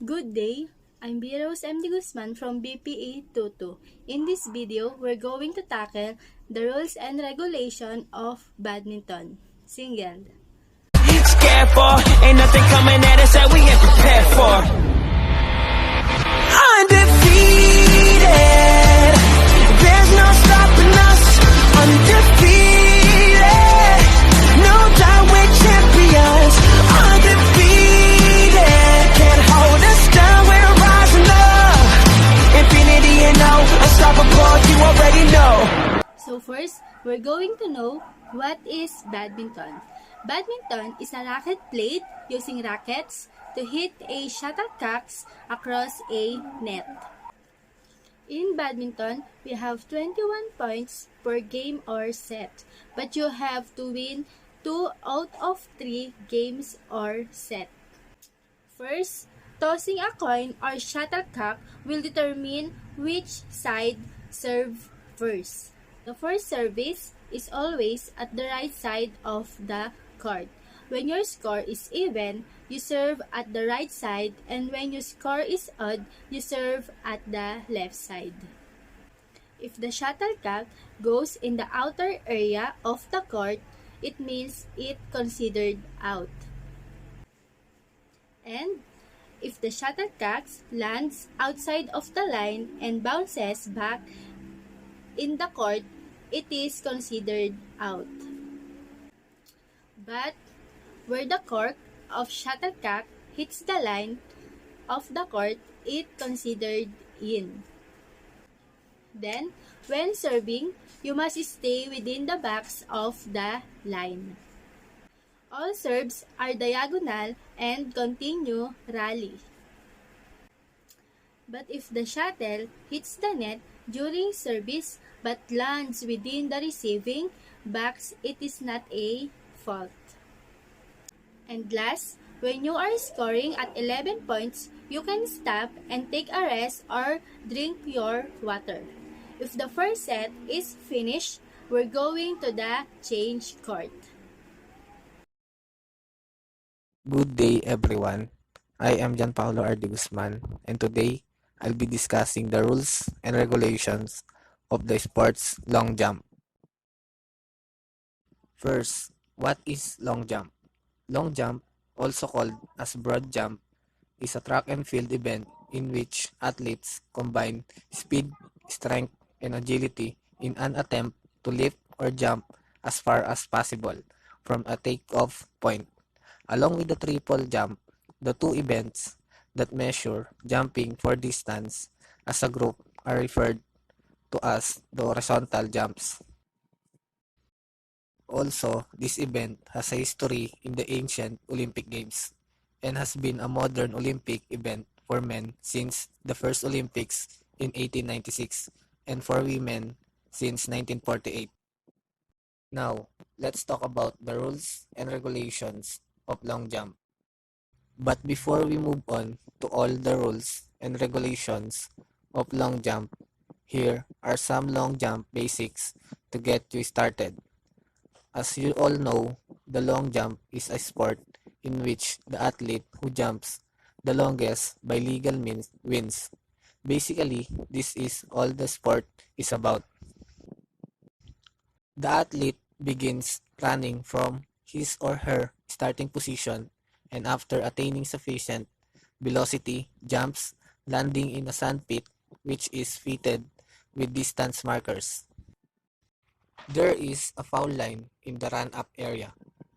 Good day, I'm Biros MD Guzman from BPA Tutu. In this video, we're going to tackle the rules and regulation of badminton. Single. Scared for, ain't nothing coming at us that we ain't prepared for. Undefeated, there's no stopping us. Undefeated, no doubt we're champions. Undefeated, can't hold us down, we're rising up. Infinity and no, unstoppable, you already know. So first, we're going to know what is badminton. Badminton is a racket played using rackets to hit a shuttlecock across a net. In badminton, we have 21 points per game or set, but you have to win 2 out of 3 games or set. First, tossing a coin or shuttlecock will determine which side serve first. The first service is always at the right side of the court. When your score is even, you serve at the right side, and when your score is odd, you serve at the left side. If the shuttlecock goes in the outer area of the court, it means it considered out. And if the shuttlecock lands outside of the line and bounces back in the court, it is considered out. But where the cork of shuttlecock hits the line of the court, it considered in. Then, when serving, you must stay within the box of the line. All serves are diagonal and continue rally. But if the shuttle hits the net during service but lands within the receiving box, it is not a fault. And last, when you are scoring at 11 points, you can stop and take a rest or drink your water. If the first set is finished, we're going to the change court. Good day everyone. I am Gian Paulo R.D. Guzman, and today I'll be discussing the rules and regulations of the sport's long jump. First, what is long jump? Long jump, also called as broad jump, is a track and field event in which athletes combine speed, strength, and agility in an attempt to lift or jump as far as possible from a takeoff point. Along with the triple jump, the two events that measure jumping for distance as a group are referred to as the horizontal jumps. Also, this event has a history in the ancient Olympic Games and has been a modern Olympic event for men since the first Olympics in 1896 and for women since 1948. Now, let's talk about the rules and regulations of long jump. But before we move on to all the rules and regulations of long jump, here are some long jump basics to get you started. As you all know, the long jump is a sport in which the athlete who jumps the longest by legal means wins. Basically, this is all the sport is about. The athlete begins running from his or her starting position and after attaining sufficient velocity, jumps, landing in a sandpit which is fitted with distance markers. There is a foul line in the run-up area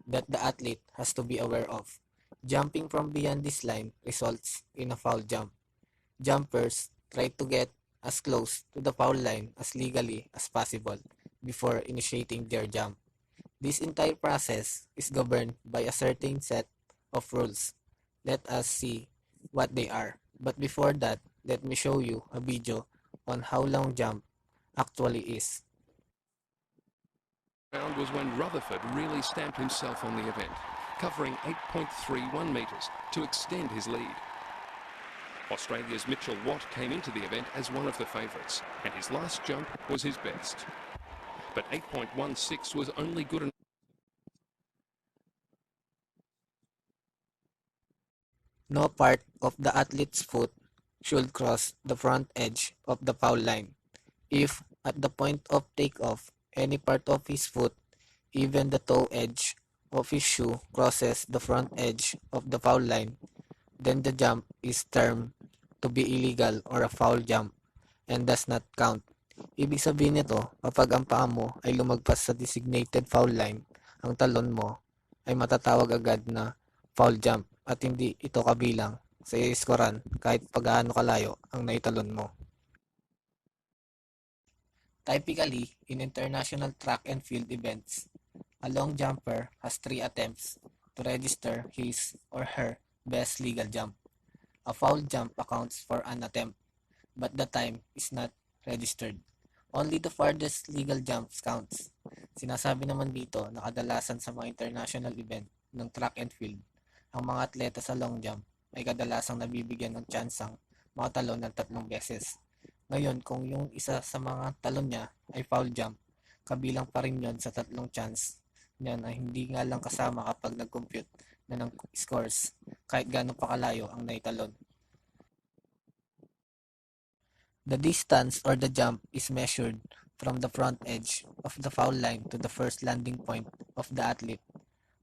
that the athlete has to be aware of. Jumping from beyond this line results in a foul jump. Jumpers try to get as close to the foul line as legally as possible before initiating their jump. This entire process is governed by a certain set of rules. Let us see what they are. But before that, let me show you a video on how long jump actually is. Round was when Rutherford really stamped himself on the event, covering 8.31 metres to extend his lead. Australia's Mitchell Watt came into the event as one of the favourites, and his last jump was his best. But 8.16 was only good enough. No part of the athlete's foot should cross the front edge of the foul line. If, at the point of takeoff, any part of his foot, even the toe edge of his shoe, crosses the front edge of the foul line, then the jump is termed to be illegal or a foul jump and does not count. Ibig sabihin nito, kapag ang paa mo ay lumagpas sa designated foul line, ang talon mo ay matatawag agad na foul jump at hindi ito kabilang sa iskoran kahit pagaano kalayo ang naitalon mo. Typically, in international track and field events, a long jumper has 3 attempts to register his or her best legal jump. A foul jump accounts for an attempt, but the time is not registered. Only the farthest legal jumps counts. Sinasabi naman dito na kadalasan sa mga international event ng track and field, ang mga atleta sa long jump ay kadalasang nabibigyan ng tsansang makatalon ng 3 beses. Ngayon, kung yung isa sa mga talon niya ay foul jump, kabilang pa rin yon sa 3 chance niyan ay hindi nga lang kasama kapag nag-compute na ng scores kahit gaano pa kalayo ang naitalon. The distance or the jump is measured from the front edge of the foul line to the first landing point of the athlete.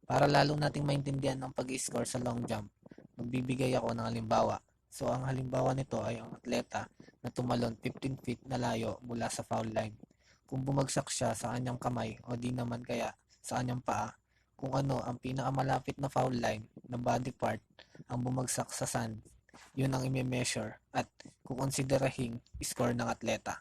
Para lalo nating maintindihan ang pag-score sa long jump, magbibigay ako ng halimbawa. So ang halimbawa nito ay ang atleta na tumalon 15 feet na layo mula sa foul line. Kung bumagsak siya sa kanyang kamay o di naman kaya sa kanyang paa, kung ano ang pinakamalapit na foul line na body part ang bumagsak sa sand, yun ang i-measure at kukonsiderahing score ng atleta.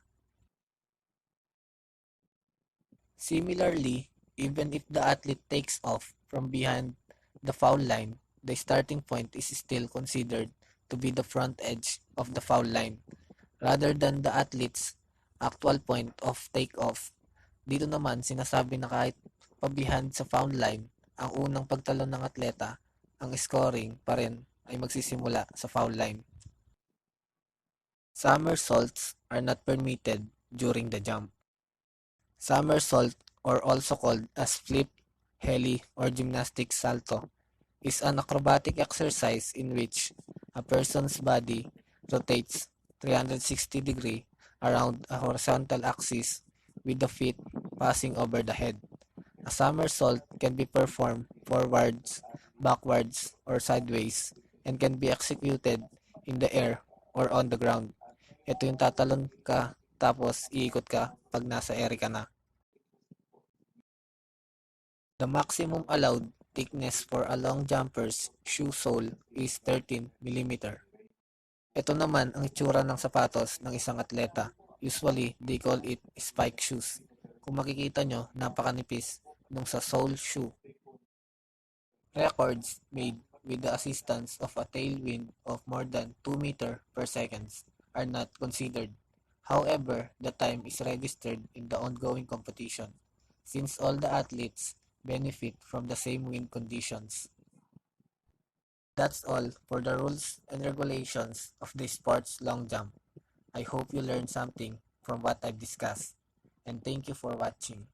Similarly, even if the athlete takes off from behind the foul line, the starting point is still considered to be the front edge of the foul line rather than the athlete's actual point of takeoff. Dito naman sinasabi na kahit pabihand sa foul line ang unang pagtalon ng atleta, ang scoring pa rin ay magsisimula sa foul line. Somersaults are not permitted during the jump. Somersault, or also called as flip, heli, or gymnastic salto, is an acrobatic exercise in which a person's body rotates 360 degrees around a horizontal axis with the feet passing over the head. A somersault can be performed forwards, backwards, or sideways and can be executed in the air or on the ground. Ito yung tatalon ka tapos iikot ka pag nasa air ka na. The maximum allowed thickness for a long jumper's shoe sole is 13 mm. Ito naman ang itsura ng sapatos ng isang atleta. Usually, they call it spike shoes. Kung makikita nyo, napakanipis nung sa sole shoe. Records made with the assistance of a tailwind of more than 2 meter per second are not considered. However, the time is registered in the ongoing competition, since all the athletes benefit from the same wind conditions. That's all for the rules and regulations of the sports long jump. I hope you learned something from what I've discussed, and thank you for watching.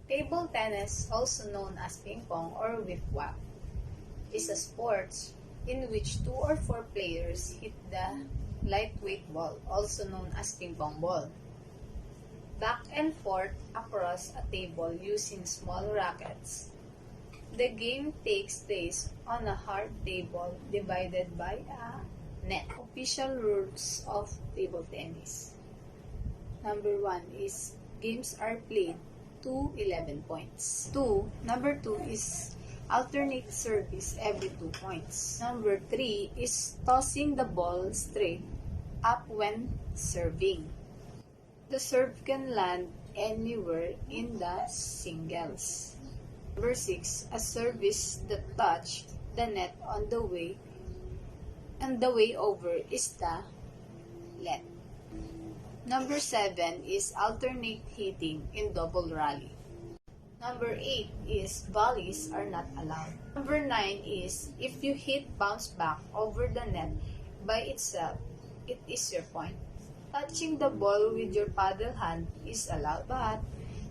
Table tennis, also known as ping pong or whip-wap, is a sport in which 2 or 4 players hit the lightweight ball, also known as ping pong ball, back and forth across a table using small rackets. The game takes place on a hard table divided by a net. Official rules of table tennis. Number 1 is games are played to 11 points. Number 2 is alternate service every 2 points. Number 3 is tossing the ball straight up when serving. The serve can land anywhere in the singles. Number 6, a service that touch the net on the way over is the let. Number 7 is alternate hitting in double rally. Number 8 is volleys are not allowed. Number 9 is if you hit bounce back over the net by itself, it is your point. Touching the ball with your paddle hand is allowed, but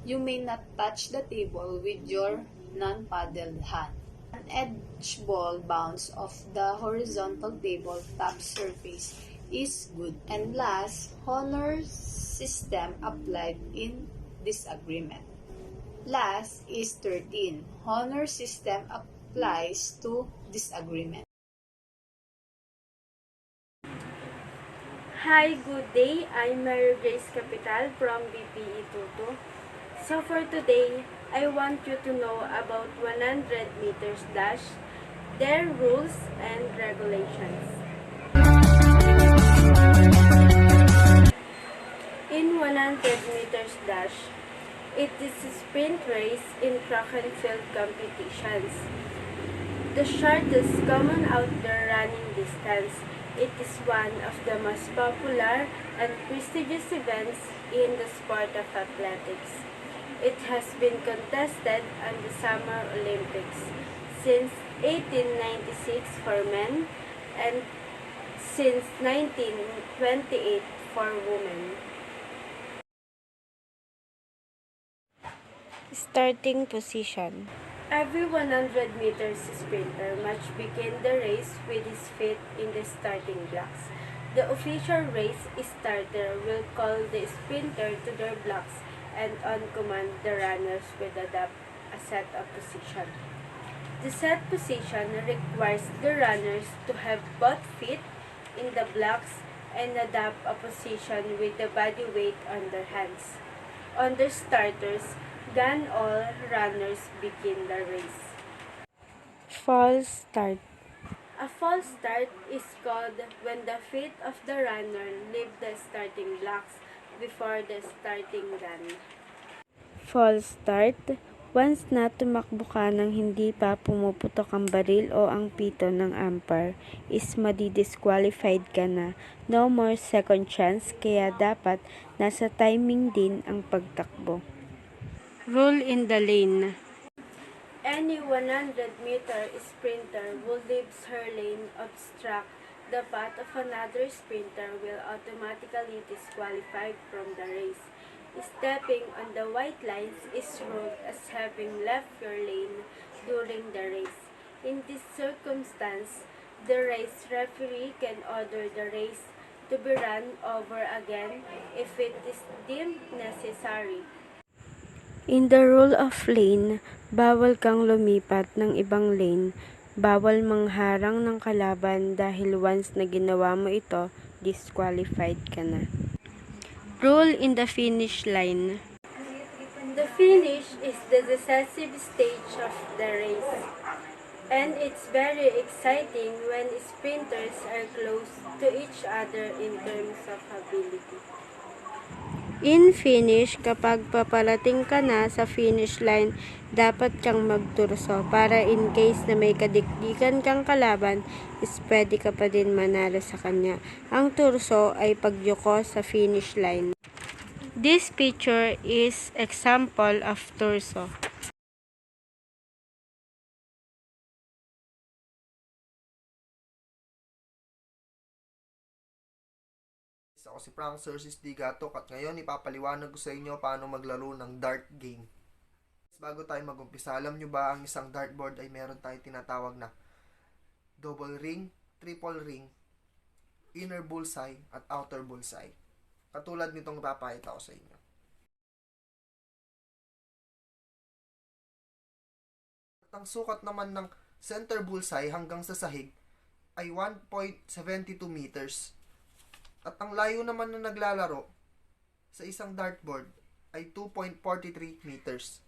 you may not touch the table with your non-paddled hand. An edge ball bounce off the horizontal table top surface is good. And last, honor system applied in disagreement. Last is 13. Honor system applies to disagreement. Hi, good day. I'm Mary Grace Capital from BPE Tuto. So for today, I want you to know about 100 meters dash, their rules and regulations. In 100 meters dash, it is a sprint race in track and field competitions. The shortest common outdoor running distance, it is one of the most popular and prestigious events in the sport of athletics. It has been contested on the Summer Olympics since 1896 for men and since 1928 for women. Starting position. Every 100 meters sprinter must begin the race with his feet in the starting blocks. The official race starter will call the sprinter to their blocks, and on command the runners will adopt a set of position. The set position requires the runners to have both feet in the blocks and adopt a position with the body weight on their hands. On the starters, then all runners begin the race. False start. A false start is called when the feet of the runner leave the starting blocks before the starting run. False start. Once na tumakbo ka nang hindi pa pumuputok ang baril o ang pito ng umpire, is madi-disqualified ka na. No more second chance, kaya dapat nasa timing din ang pagtakbo. Rule in the lane. Any 100-meter sprinter who leaves her lane obstruct the path of another sprinter will automatically disqualified from the race. Stepping on the white lines is ruled as having left your lane during the race. In this circumstance, the race referee can order the race to be run over again if it is deemed necessary. In the rule of lane, bawal kang lumipat ng ibang lane, bawal mangharang ng kalaban dahil once na ginawa mo ito, disqualified ka na. Rule in the finish line. The finish is the decisive stage of the race, and it's very exciting when sprinters are close to each other in terms of ability. In finish, kapag paparating ka na sa finish line, dapat kang magturso para in case na may kadikdikan kang kalaban, is pwede ka pa din manalo sa kanya. Ang turso ay pagyuko sa finish line. This picture is example of turso. Ako si Frank Sir Digatok at ngayon ipapaliwanag ko sa inyo paano maglaro ng dart game. Bago tayo mag-umpisa, alam nyo ba ang isang dartboard ay meron tayong tinatawag na double ring, triple ring, inner bullseye, at outer bullseye. Katulad nitong papakita ko sa inyo. At ang sukat naman ng center bullseye hanggang sa sahig ay 1.72 meters. At ang layo naman na naglalaro sa isang dartboard ay 2.43 meters.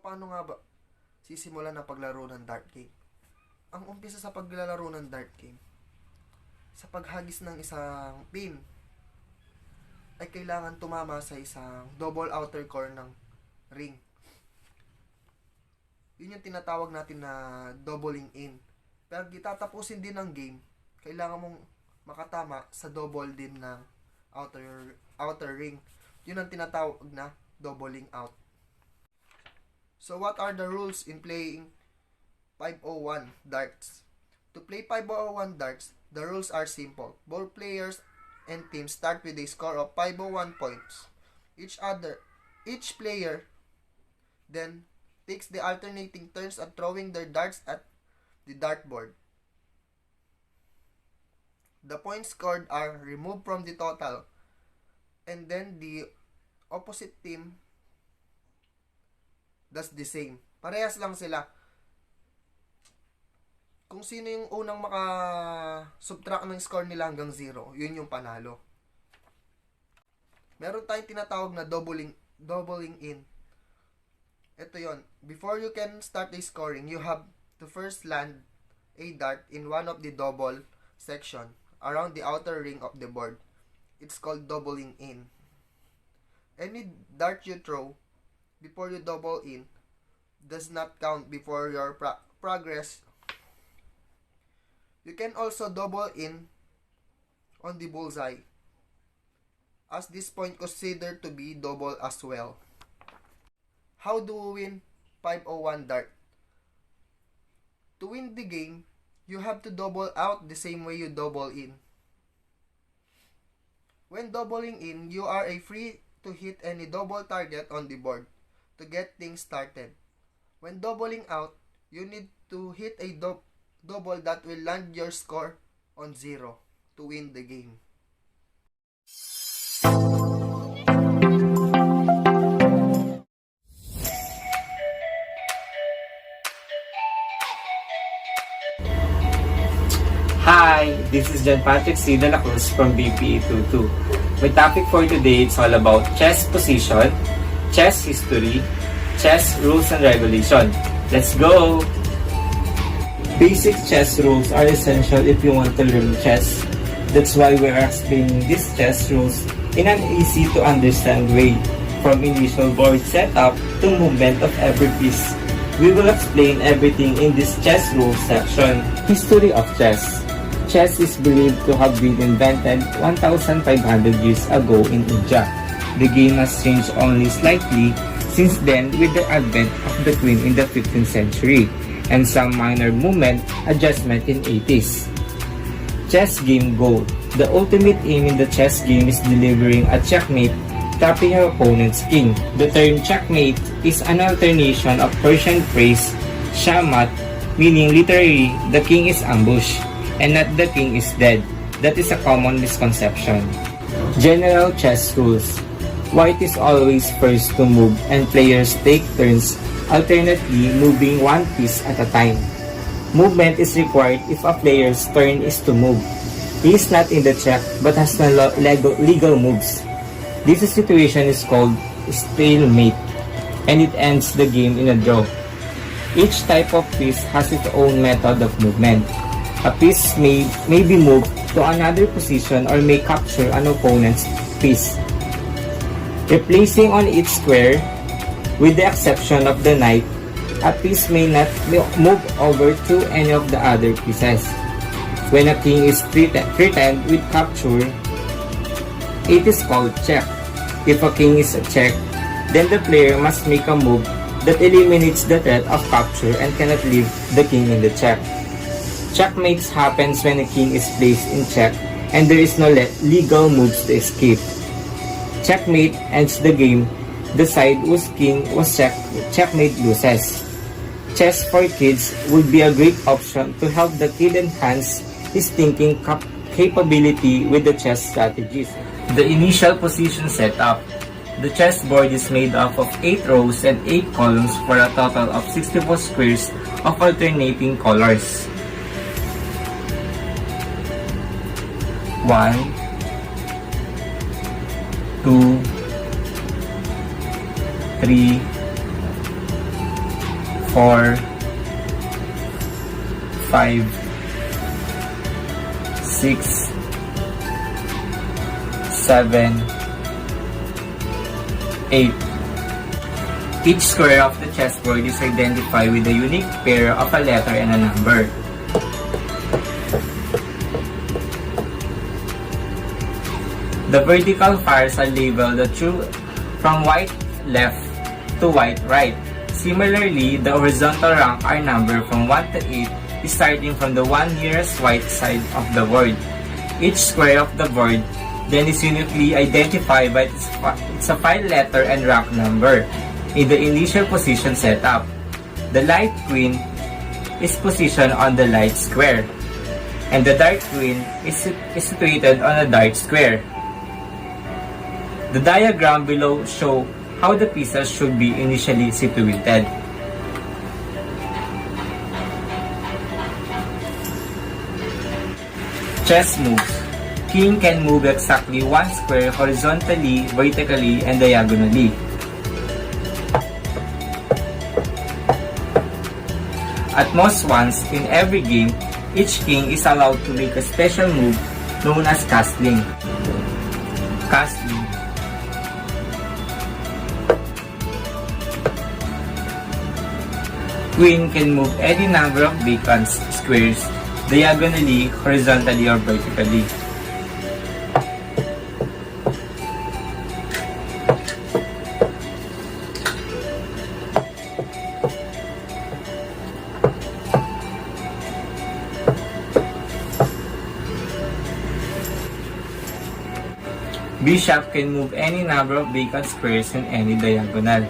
Paano nga ba sisimulan ang paglaro ng dart game? Ang umpisa sa paglalaro ng dart game, sa paghagis ng isang pin, ay kailangan tumama sa isang double outer core ng ring. Yun yung tinatawag natin na doubling in. Pero tatapusin din ng game, kailangan mong makatama sa double din ng outer ring. Yun ang tinatawag na doubling out. So what are the rules in playing 501 darts? To play 501 darts, the rules are simple. Both players and teams start with a score of 501 points. Each player then takes the alternating turns at throwing their darts at the dartboard. The points scored are removed from the total, and then the opposite team does the same. Parehas lang sila. Kung sino yung unang maka-subtract ng score nila hanggang 0, yun yung panalo. Meron tayong tinatawag na doubling in. Ito yon. Before you can start the scoring, you have to first land a dart in one of the double section around the outer ring of the board. It's called doubling in. Any dart you throw before you double in does not count before your progress. You can also double in on the bullseye, as this point considered to be double as well. How do we win 501 dart? To win the game, you have to double out the same way you double in. When doubling in, you are free to hit any double target on the board to get things started. When doubling out, you need to hit a double that will land your score on 0 to win the game. Hi, this is John Patrick C. De La Cruz from BPE22. My topic for today is all about chess position, chess history, chess rules and regulation. Let's go! Basic chess rules are essential if you want to learn chess. That's why we're explaining these chess rules in an easy to understand way, from initial board setup to movement of every piece. We will explain everything in this chess rules section. History of chess. Chess is believed to have been invented 1,500 years ago in India. The game has changed only slightly since then with the advent of the queen in the 15th century and some minor movement adjustment in 80s. Chess game goal. The ultimate aim in the chess game is delivering a checkmate, trapping your opponent's king. The term checkmate is an alternation of Persian phrase shamat, meaning literally the king is ambushed and not the king is dead. That is a common misconception. General chess rules. White is always first to move and players take turns alternately moving one piece at a time. Movement is required if a player's turn is to move. He is not in the check but has no legal moves. This situation is called stalemate and it ends the game in a draw. Each type of piece has its own method of movement. A piece may be moved to another position or may capture an opponent's piece, replacing on each square. With the exception of the knight, a piece may not move over to any of the other pieces. When a king is threatened with capture, it is called check. If a king is checked, then the player must make a move that eliminates the threat of capture and cannot leave the king in the check. Checkmates happens when a king is placed in check and there is no legal moves to escape. checkmate ends the game. The side whose king was checkmate loses. Chess for kids would be a great option to help the kid enhance his thinking capability with the chess strategies. The initial position setup. The chessboard is made up of 8 rows and 8 columns for a total of 64 squares of alternating colors. 1, 2, 3, 4, 5, 6, 7, 8. Each square of the chessboard is identified with a unique pair of a letter and a number. The vertical fires are labeled from white left to white right. Similarly, the horizontal rank are numbered from 1 to 8, starting from the one nearest white side of the board. Each square of the board then is uniquely identified by its 5-letter and rank number. In the initial position setup, the light queen is positioned on the light square, and the dark queen is situated on a dark square. The diagram below shows how the pieces should be initially situated. Chess moves. King can move exactly 1 square horizontally, vertically, and diagonally. At most once in every game, each king is allowed to make a special move known as castling. Castling. Queen can move any number of vacant squares diagonally, horizontally, or vertically. Bishop can move any number of vacant squares in any diagonal.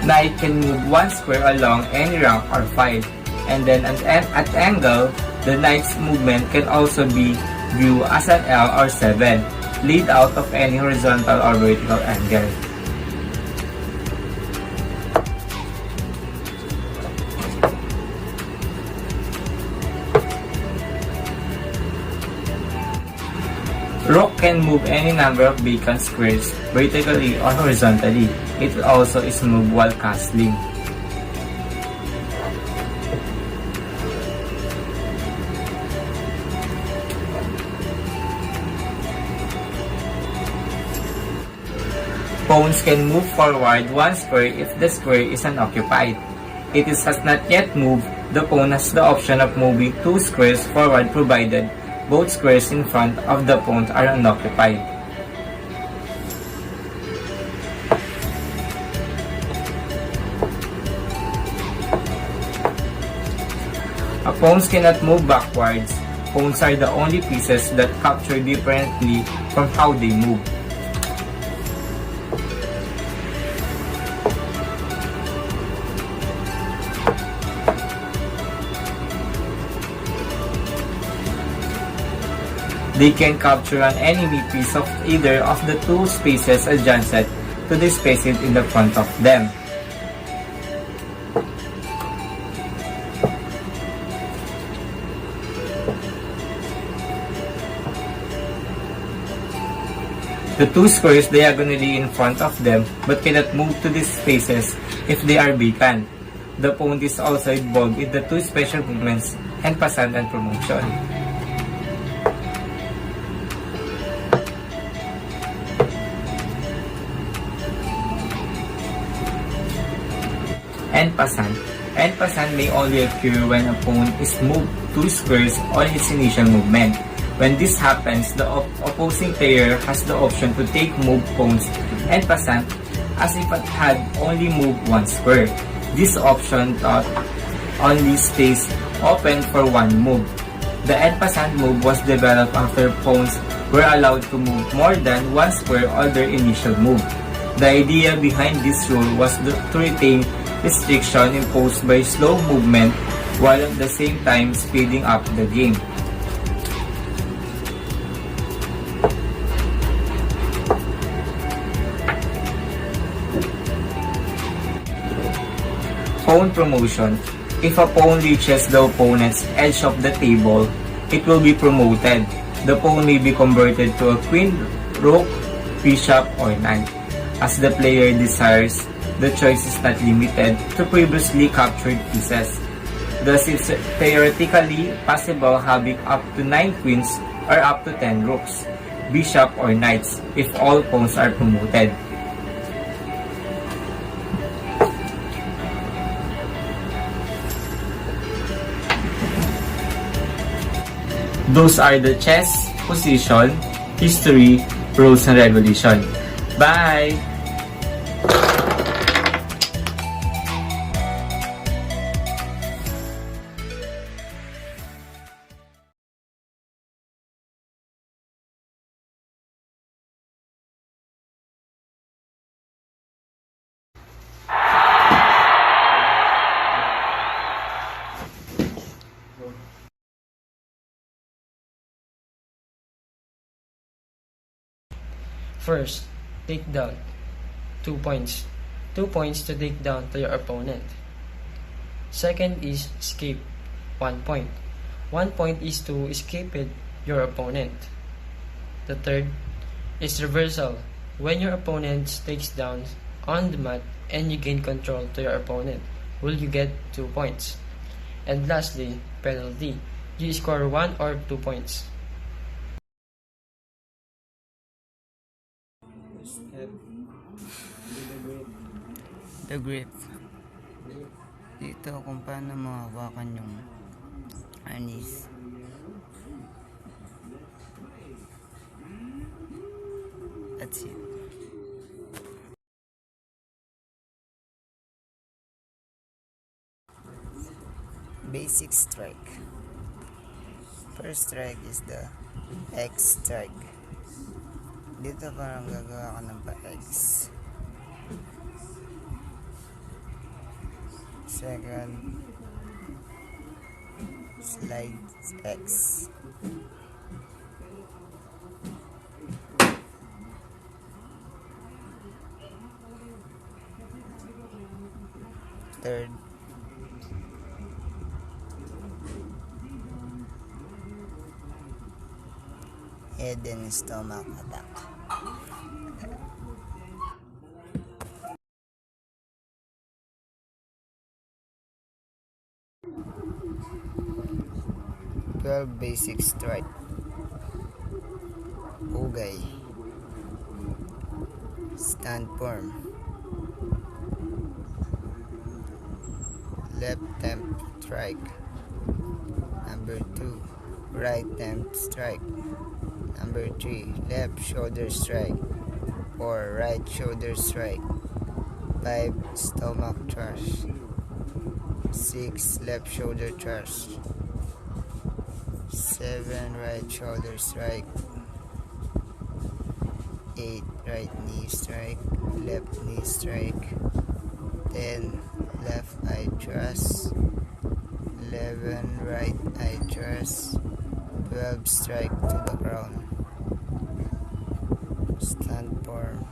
Knight can move 1 square along any rank or file, and then at angle, the knight's movement can also be viewed as an L or 7, laid out of any horizontal or vertical angle. Rook can move any number of vacant squares vertically or horizontally. It also is moved while castling. Pawns can move forward 1 square if the square is unoccupied. It has not yet moved. The pawn has the option of moving 2 squares forward provided both squares in front of the pawn are unoccupied. Pawns cannot move backwards. Pawns are the only pieces that capture differently from how they move. They can capture an enemy piece of either of the 2 spaces adjacent to the spaces in the front of them. The 2 squares diagonally in front of them but cannot move to these spaces if they are vacant. The pawn is also involved in the 2 special movements and passant and promotion. En passant. En passant may only occur when a pawn is moved 2 squares on its initial movement. When this happens, the opposing player has the option to take move pawns en passant as if it had only moved 1 square. This option only stays open for 1 move. The en passant move was developed after pawns were allowed to move more than 1 square on their initial move. The idea behind this rule was to retain restriction imposed by slow movement while at the same time speeding up the game. Pawn promotion. If a pawn reaches the opponent's edge of the table, it will be promoted. The pawn may be converted to a queen, rook, bishop, or knight. As the player desires, the choice is not limited to previously captured pieces. Thus, it's theoretically possible having up to 9 queens or up to 10 rooks, bishop, or knights if all pawns are promoted. Those are the chess, position, history, rules, and regulation. Bye! First, take down. 2 points. 2 points to take down to your opponent. Second is escape. 1 point. 1 point is to escape your opponent. The third is reversal. When your opponent takes down on the mat and you gain control to your opponent, will you get 2 points? And lastly, penalty. You score 1 or 2 points. The grip. Dito kung paano mahawakan yung anis. That's it. Basic strike. First strike is the X strike. Dito parang gagawa ka ng pa-X. Second, slide X. Third, head and stomach attack. Basic strike. Ugay. Stand firm. Left temp strike. Number 2. Right temp strike. Number 3. Left shoulder strike. 4. Right shoulder strike. 5. Stomach thrust. 6. Left shoulder thrust. 7. Right shoulder strike. 8. Right knee strike. Left knee strike. 10. Left eye thrust. 11. Right eye thrust. 12. Strike to the ground. Stand firm.